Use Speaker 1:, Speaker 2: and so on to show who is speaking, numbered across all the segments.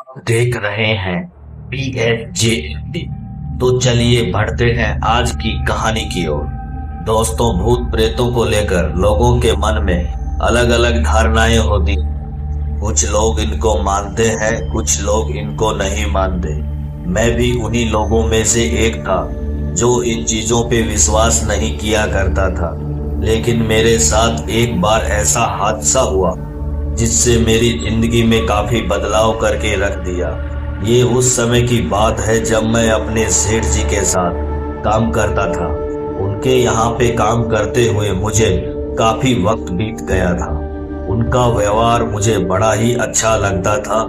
Speaker 1: देख रहे हैं PSJD। तो चलिए बढ़ते हैं आज की कहानी की ओर। दोस्तों, भूत प्रेतों को लेकर लोगों के मन में अलग अलग धारणाएं होती। कुछ लोग इनको मानते हैं, कुछ लोग इनको नहीं मानते। मैं भी उन्हीं लोगों में से एक था जो इन चीजों पे विश्वास नहीं किया करता था। लेकिन मेरे साथ एक बार ऐसा हादसा हुआ जिससे मेरी जिंदगी में काफी बदलाव करके रख दिया। ये उस समय की बात है जब मैं अपने सेठ जी के साथ काम करता था। उनके यहाँ पे काम करते हुए मुझे काफी वक्त बीत गया था। उनका व्यवहार मुझे बड़ा ही अच्छा लगता था,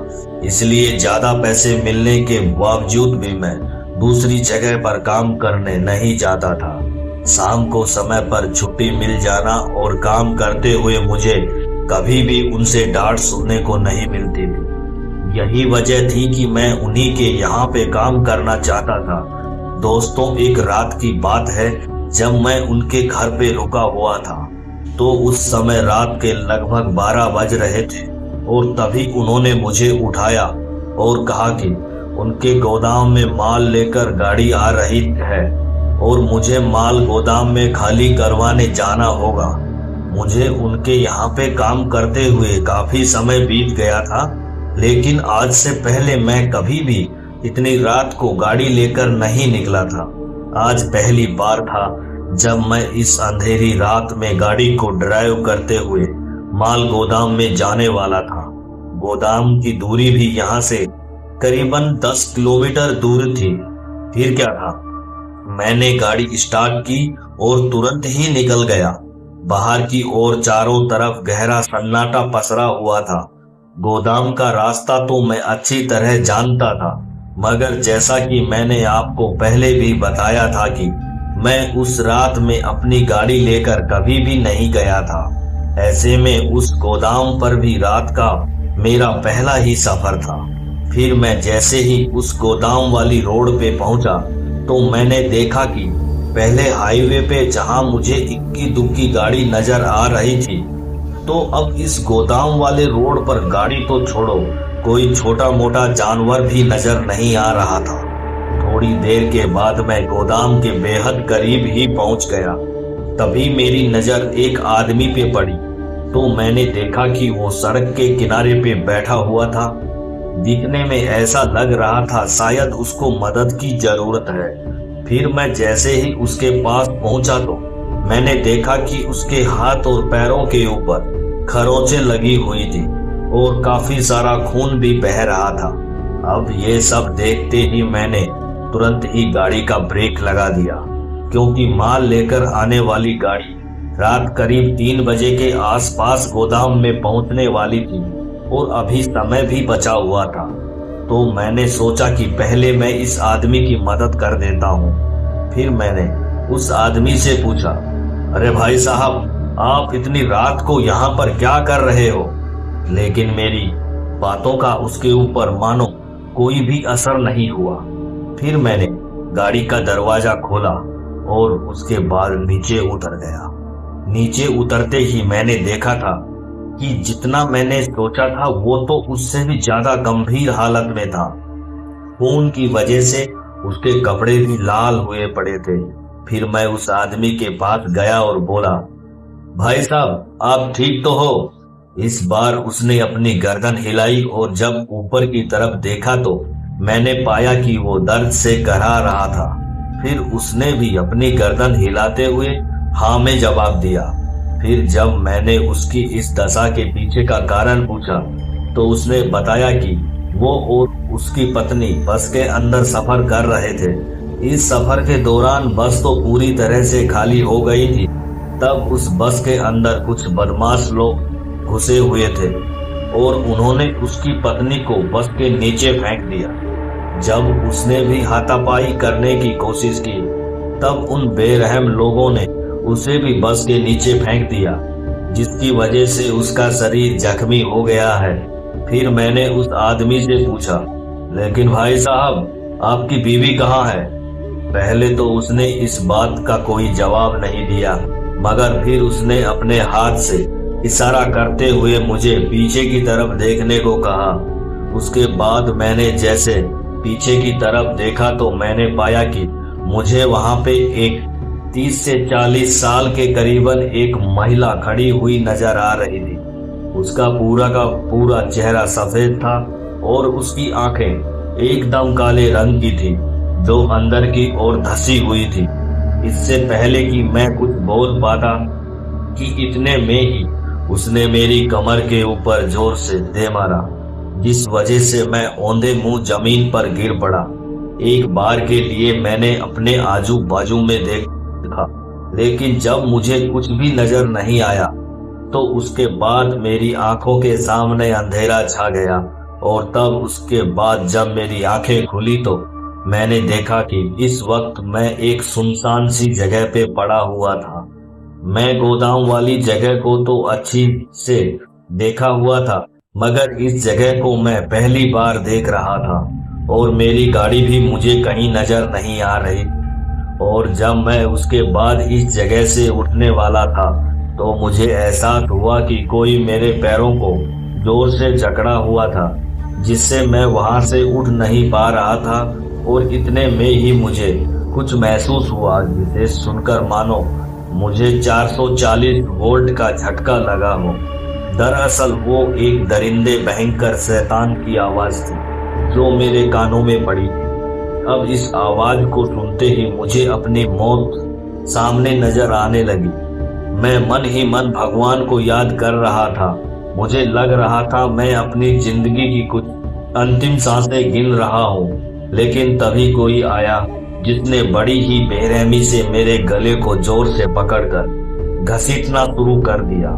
Speaker 1: इसलिए ज्यादा पैसे मिलने के बावजूद भी मैं दूसरी जगह पर काम करने नहीं जाता था। शाम को समय पर छुट्टी मिल जाना और काम करते हुए मुझे कभी भी उनसे डांट सुनने को नहीं मिलती थी। यही वजह थी कि मैं उन्हीं के यहाँ पे काम करना चाहता था। दोस्तों, एक रात की बात है जब मैं उनके घर पे रुका हुआ था। तो उस समय रात के लगभग 12 बज रहे थे और तभी उन्होंने मुझे उठाया और कहा कि उनके गोदाम में माल लेकर गाड़ी आ रही है और मुझे माल गोदाम में खाली करवाने जाना होगा। मुझे उनके यहाँ पे काम करते हुए काफी समय बीत गया था, लेकिन आज से पहले मैं कभी भी इतनी रात को गाड़ी लेकर नहीं निकला था। आज पहली बार था जब मैं इस अंधेरी रात में गाड़ी को ड्राइव करते हुए माल गोदाम में जाने वाला था। गोदाम की दूरी भी यहाँ से करीबन 10 किलोमीटर दूर थी। फिर क्या था, मैंने गाड़ी स्टार्ट की और तुरंत ही निकल गया। बाहर की ओर चारों तरफ गहरा सन्नाटा पसरा हुआ था। गोदाम का रास्ता तो मैं अच्छी तरह जानता था, मगर जैसा कि मैंने आपको पहले भी बताया था कि मैं उस रात में अपनी गाड़ी लेकर कभी भी नहीं गया था। ऐसे में उस गोदाम पर भी रात का मेरा पहला ही सफर था। फिर मैं जैसे ही उस गोदाम वाली रोड पे पहुंचा तो मैंने देखा कि पहले हाईवे पे जहां मुझे इक्की दुक्की गाड़ी नजर आ रही थी, तो अब इस गोदाम वाले रोड पर गाड़ी तो छोड़ो, कोई छोटा मोटा जानवर भी नजर नहीं आ रहा था। थोड़ी देर के बाद मैं गोदाम के बेहद करीब ही पहुंच गया। तभी मेरी नजर एक आदमी पे पड़ी तो मैंने देखा कि वो सड़क के किनारे पे बैठा हुआ था। दिखने में ऐसा लग रहा था शायद उसको मदद की जरूरत है। फिर मैं जैसे ही उसके पास पहुंचा तो मैंने देखा कि उसके हाथ और पैरों के ऊपर खरोंचें लगी हुई थी और काफी सारा खून भी बह रहा था। अब ये सब देखते ही मैंने तुरंत ही गाड़ी का ब्रेक लगा दिया, क्योंकि माल लेकर आने वाली गाड़ी रात करीब 3 बजे के आसपास गोदाम में पहुंचने वाली थी और अभी समय भी बचा हुआ था। तो मैंने सोचा कि पहले मैं इस आदमी की मदद कर देता हूँ। फिर मैंने उस आदमी से पूछा, अरे भाई साहब, आप इतनी रात को यहाँ पर क्या कर रहे हो? लेकिन मेरी बातों का उसके ऊपर मानो कोई भी असर नहीं हुआ। फिर मैंने गाड़ी का दरवाजा खोला और उसके बाद नीचे उतर गया। नीचे उतरते ही मैंने देखा था कि जितना मैंने सोचा था वो तो उससे भी ज्यादा गंभीर हालत में था। खून की वजह से उसके कपड़े भी लाल हुए पड़े थे। फिर मैं उस आदमी के पास गया और बोला, भाई साहब, आप ठीक तो हो? इस बार उसने अपनी गर्दन हिलाई और जब ऊपर की तरफ देखा तो मैंने पाया कि वो दर्द से कराह रहा था। फिर उसने भी अपनी गर्दन हिलाते हुए हाँ में जवाब दिया। फिर जब मैंने उसकी इस दशा के पीछे का कारण पूछा तो उसने बताया कि वो और उसकी पत्नी बस के अंदर सफर कर रहे थे। इस सफर के दौरान बस तो पूरी तरह से खाली हो गई थी। तब उस बस के अंदर कुछ बदमाश लोग घुसे हुए थे और उन्होंने उसकी पत्नी को बस के नीचे फेंक दिया। जब उसने भी हाथापाई करने की कोशिश की तब उन बेरहम लोगों ने उसे भी बस के नीचे फेंक दिया, जिसकी वजह से उसका शरीर जख्मी हो गया है। फिर मैंने उस आदमी से पूछा, लेकिन भाई साहब, आपकी बीवी कहाँ है? पहले तो उसने इस बात का कोई जवाब नहीं दिया, मगर फिर उसने अपने हाथ से इशारा करते हुए मुझे पीछे की तरफ देखने को कहा उसके बाद मैंने जैसे पीछे की तरफ देखा तो मैंने पाया कि मुझे वहां पे एक 30 से 40 साल के करीबन एक महिला खड़ी हुई नजर आ रही थी। उसका पूरा का पूरा चेहरा सफेद था और उसकी आंखें एकदम काले रंग की थी जो अंदर की ओर धसी हुई थी। इससे पहले कि मैं कुछ बोल पाता कि इतने में ही उसने मेरी कमर के ऊपर जोर से दे मारा, जिस वजह से मैं औंधे मुंह जमीन पर गिर पड़ा। एक बार के लिए मैंने अपने आजू बाजू में देखा, लेकिन जब मुझे कुछ भी नजर नहीं आया तो उसके बाद मेरी आंखों के सामने अंधेरा छा गया। और तब उसके बाद जब मेरी आंखें खुली तो मैंने देखा कि इस वक्त मैं एक सुनसान सी जगह पे पड़ा हुआ था। मैं गोदाम वाली जगह को तो अच्छी से देखा हुआ था, मगर इस जगह को मैं पहली बार देख रहा था और मेरी गाड़ी भी मुझे कहीं नजर नहीं आ रही। और जब मैं उसके बाद इस जगह से उठने वाला था तो मुझे एहसास हुआ कि कोई मेरे पैरों को जोर से जकड़ा हुआ था, जिससे मैं वहां से उठ नहीं पा रहा था। और इतने में ही मुझे कुछ महसूस हुआ जिसे सुनकर मानो मुझे 440 वोल्ट का झटका लगा हो। दरअसल वो एक दरिंदे भयंकर शैतान की आवाज थी जो मेरे कानों में पड़ी थी। अब इस आवाज को सुनते ही मुझे अपनी मौत सामने नजर आने लगी। मैं मन ही मन भगवान को याद कर रहा था। मुझे लग रहा था मैं अपनी जिंदगी की कुछ अंतिम सांसें गिन रहा हूँ। लेकिन तभी कोई आया जिसने बड़ी ही बेरहमी से मेरे गले को जोर से पकड़कर घसीटना शुरू कर दिया।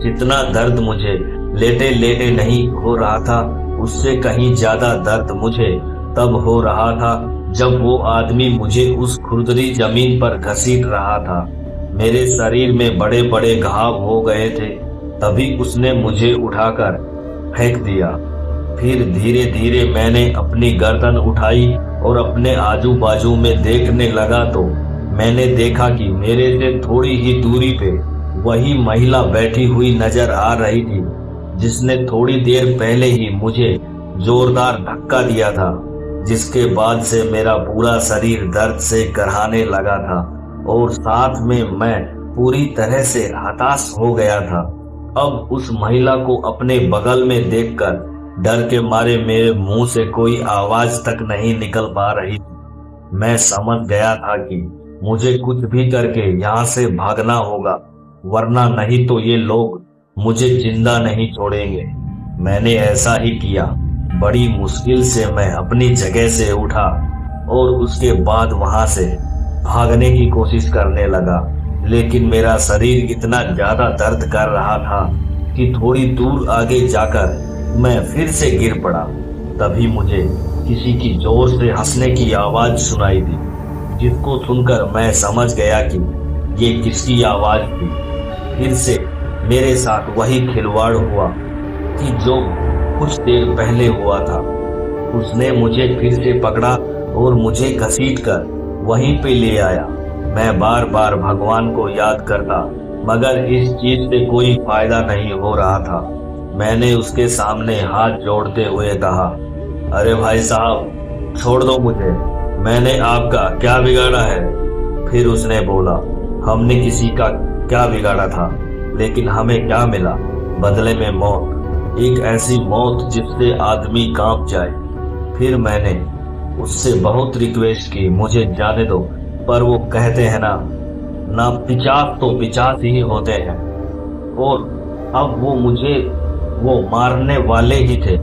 Speaker 1: जितना दर्द मुझे लेटे लेटे नहीं हो रहा था, उससे कहीं ज्यादा दर्द मुझे तब हो रहा था जब वो आदमी मुझे उस खुरदरी जमीन पर घसीट रहा था। मेरे शरीर में बड़े बड़े घाव हो गए थे। तभी उसने मुझे उठाकर फेंक दिया। फिर धीरे धीरे मैंने अपनी गर्दन उठाई और अपने आजू बाजू में देखने लगा तो मैंने देखा कि मेरे से थोड़ी ही दूरी पे वही महिला बैठी हुई नजर आ रही थी जिसने थोड़ी देर पहले ही मुझे जोरदार धक्का दिया था, जिसके बाद से मेरा पूरा शरीर दर्द से कराहने लगा था और साथ में मैं पूरी तरह से हताश हो गया था। अब उस महिला को अपने बगल में देखकर डर के मारे मेरे मुंह से कोई आवाज तक नहीं निकल पा रही थी। मैं समझ गया था कि मुझे कुछ भी करके यहाँ से भागना होगा, वरना नहीं तो ये लोग मुझे जिंदा नहीं छोड़ेंगे। मैंने ऐसा ही किया। बड़ी मुश्किल से मैं अपनी जगह से उठा और उसके बाद वहां से भागने की कोशिश करने लगा, लेकिन मेरा शरीर इतना ज्यादा दर्द कर रहा था कि थोड़ी दूर आगे जाकर मैं फिर से गिर पड़ा। तभी मुझे किसी की जोर से हंसने की आवाज सुनाई दी, जिसको सुनकर मैं समझ गया कि ये किसकी आवाज थी। फिर से मेरे साथ वही खिलवाड़ हुआ कि जो कुछ देर पहले हुआ था। उसने मुझे फिर से पकड़ा और मुझे घसीटकर वहीं पे ले आया। मैं बार बार भगवान को याद करता, मगर इस चीज से कोई फायदा नहीं हो रहा था। मैंने उसके सामने हाथ जोड़ते हुए कहा, अरे भाई साहब छोड़ दो मुझे, मैंने आपका क्या बिगाड़ा है। फिर उसने बोला, हमने किसी का क्या बिगाड़ा था, लेकिन हमें क्या मिला बदले में? मौत, एक ऐसी मौत जिससे आदमी कांप जाए। फिर मैंने उससे बहुत रिक्वेस्ट की, मुझे जाने दो, पर वो कहते हैं ना 50 तो 50 ही होते हैं। और अब वो मारने वाले ही थे।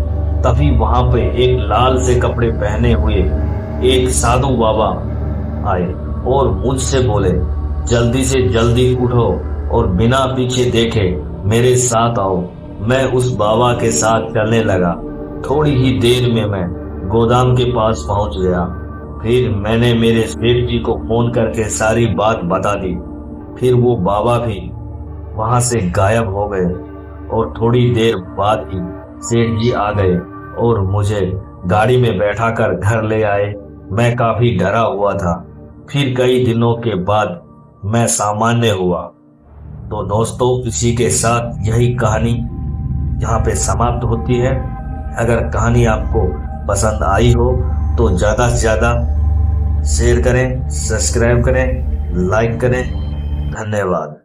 Speaker 1: तभी वहां पे एक लाल से कपड़े पहने हुए एक साधु बाबा आए और मुझसे बोले, जल्दी से जल्दी उठो और बिना पीछे देखे मेरे साथ आओ। मैं उस बाबा के साथ चलने लगा। थोड़ी ही देर में मैं गोदाम के पास पहुंच गया। फिर मैंने मेरे सेठ जी को फोन करके सारी बात बता दी। फिर वो बाबा भी वहां से गायब हो गए और थोड़ी देर बाद ही सेठ जी आ गए और मुझे गाड़ी में बैठाकर घर ले आए। मैं काफी डरा हुआ था। फिर कई दिनों के बाद मैं सामान्य हुआ। तो दोस्तों, इसी के साथ यही कहानी यहाँ पे समाप्त होती है। अगर कहानी आपको पसंद आई हो तो ज़्यादा से ज़्यादा शेयर करें, सब्सक्राइब करें, लाइक करें। धन्यवाद।